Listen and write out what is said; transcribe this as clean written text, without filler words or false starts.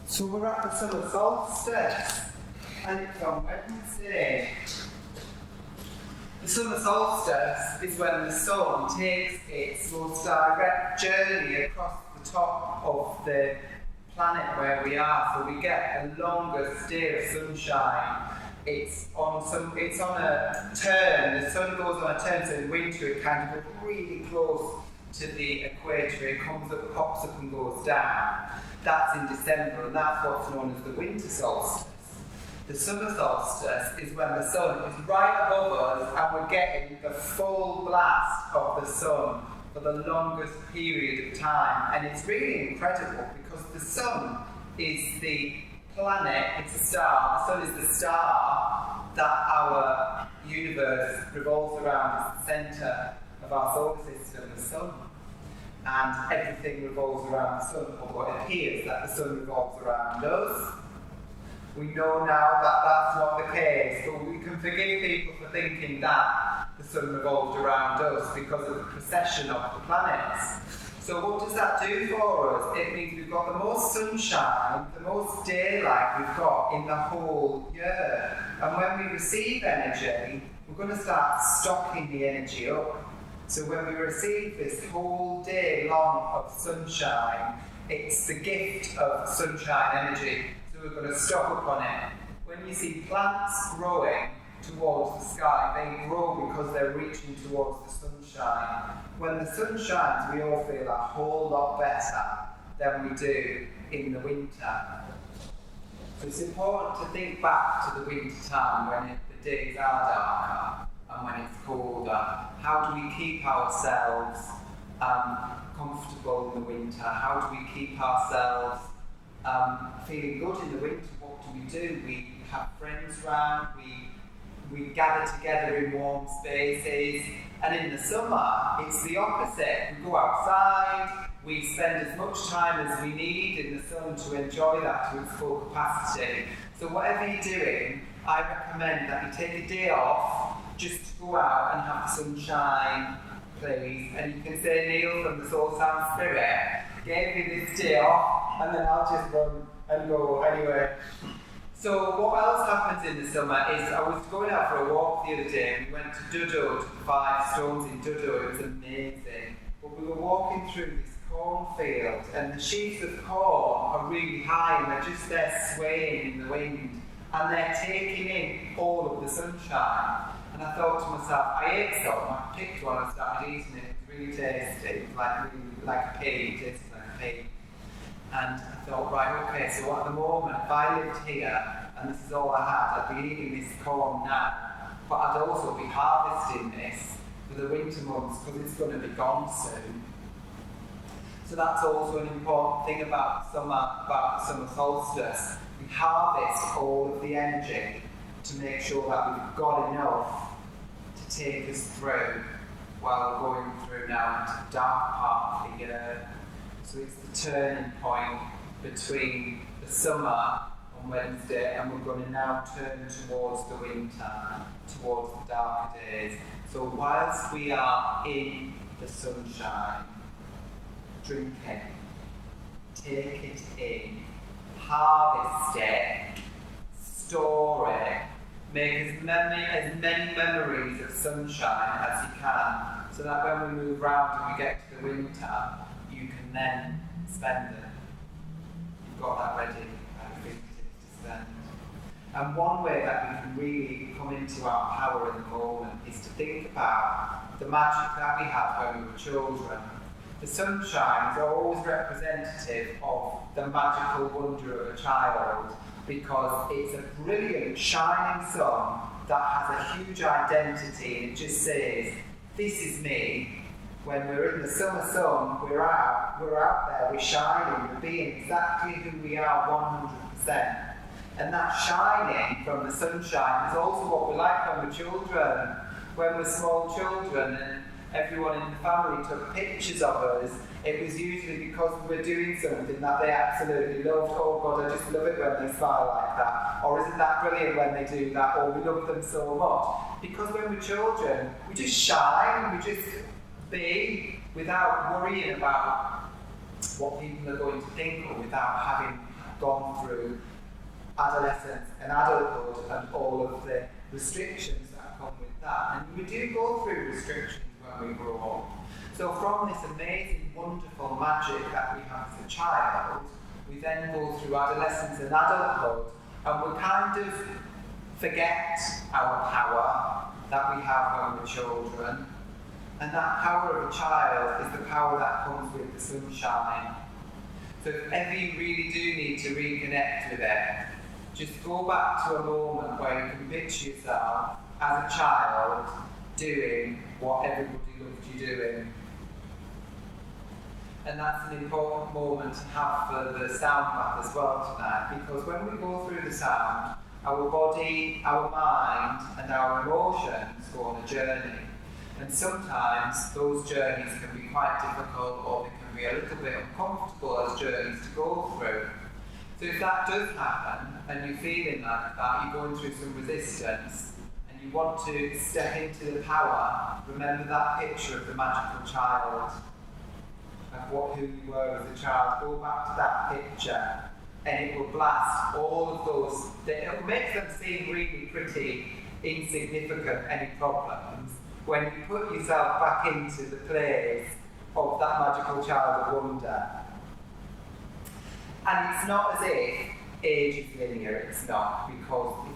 So we're at the summer solstice, and it's on Wednesday. The summer solstice is when the sun takes its most direct journey across the top of the planet where we are, so we get the longest day of sunshine. It's on a turn, the sun goes on a turn, so in winter it kind of goes really close to the equator, it comes up, pops up and goes down. That's in December, and that's what's known as the winter solstice. The summer solstice is when the sun is right above us and we're getting the full blast of the sun for the longest period of time. And it's really incredible because the sun is the planet, it's a star, the sun is the star that our universe revolves around. It's the centre of our solar system, the sun. And everything revolves around the sun, although it appears that the sun revolves around us. We know now that that's not the case, but we can forgive people for thinking that the sun revolved around us because of the precession of the planets. So what does that do for us? It means we've got the most sunshine, the most daylight we've got in the whole year. And when we receive energy, we're going to start stocking the energy up. So when we receive this whole day long of sunshine, it's the gift of sunshine energy. So we're going to stock up on it. When you see plants growing towards the sky, they grow because they're reaching towards the sunshine. When the sun shines, we all feel a whole lot better than we do in the winter. So it's important to think back to the winter time when the days are darker and when it's colder. How do we keep ourselves comfortable in the winter? How do we keep ourselves feeling good in the winter? What do? We have friends round, we gather together in warm spaces, and in the summer it's the opposite. We go outside, we spend as much time as we need in the sun to enjoy that to its full capacity. So whatever you're doing, I recommend that you take a day off just to go out and have the sunshine, please. And you can say, Neil from the Soul Sound Spirit gave me this day off, and then I'll just run and go anyway. So what else happens in the summer is, I was going out for a walk the other day, and we went to Duddo, to the 5 stones in Duddo. It was amazing. But we were walking through this cornfield, and the sheaves of corn are really high, and they're just there swaying in the wind, and they're taking in all of the sunshine. And I thought to myself, I ate some, I picked one and started eating it. It was really tasty. It was like a pig, it tasted like a pig. And I thought, right, okay, so at the moment, if I lived here and this is all I had, I'd be eating this corn now, but I'd also be harvesting this for the winter months because it's going to be gone soon. So that's also an important thing about the summer solstice. We harvest all of the energy to make sure that we've got enough to take us through while we're going through now into the dark part of the year. So it's the turning point between the summer on Wednesday, and we're going to now turn towards the winter, towards the darker days. So whilst we are in the sunshine, drink it, take it in, harvest it, store it, make as many memories of sunshine as you can, so that when we move round and we get to the winter, you can then spend it. You've got that ready at your fingertips to spend. And one way that we can really come into our power in the moment is to think about the magic that we had when we were children. The sunshine is always representative of the magical wonder of a child, because it's a brilliant shining sun that has a huge identity, and it just says, this is me. When we're in the summer sun, we're out there, we're shining, we're being exactly who we are 100%. And that shining from the sunshine is also what we're like when we're children. When we're small children and everyone in the family took pictures of us, it was usually because we were doing something that they absolutely loved. Oh God, I just love it when they smile like that. Or isn't that brilliant when they do that? Or we love them so much. Because when we're children, we just shine, we just be without worrying about what people are going to think, or without having gone through adolescence and adulthood and all of the restrictions that come with that. And we do go through restrictions when we grow up. So from this amazing, wonderful magic that we have as a child, we then go through adolescence and adulthood, and we kind of forget our power that we have when we're children. And that power of a child is the power that comes with the sunshine. So if ever you really do need to reconnect with it, just go back to a moment where you can picture yourself as a child doing what everybody loved you doing. And that's an important moment to have for the sound bath as well tonight, because when we go through the sound, our body, our mind, and our emotions go on a journey. And sometimes those journeys can be quite difficult, or they can be a little bit uncomfortable as journeys to go through. So if that does happen, and you're feeling like that, you're going through some resistance, and you want to step into the power, remember that picture of the magical child, of who you were as a child. Go back to that picture, and it will blast all of those, it will make them seem really pretty insignificant, any problems, when you put yourself back into the place of that magical child of wonder. And it's not as if age is linear, it's not, because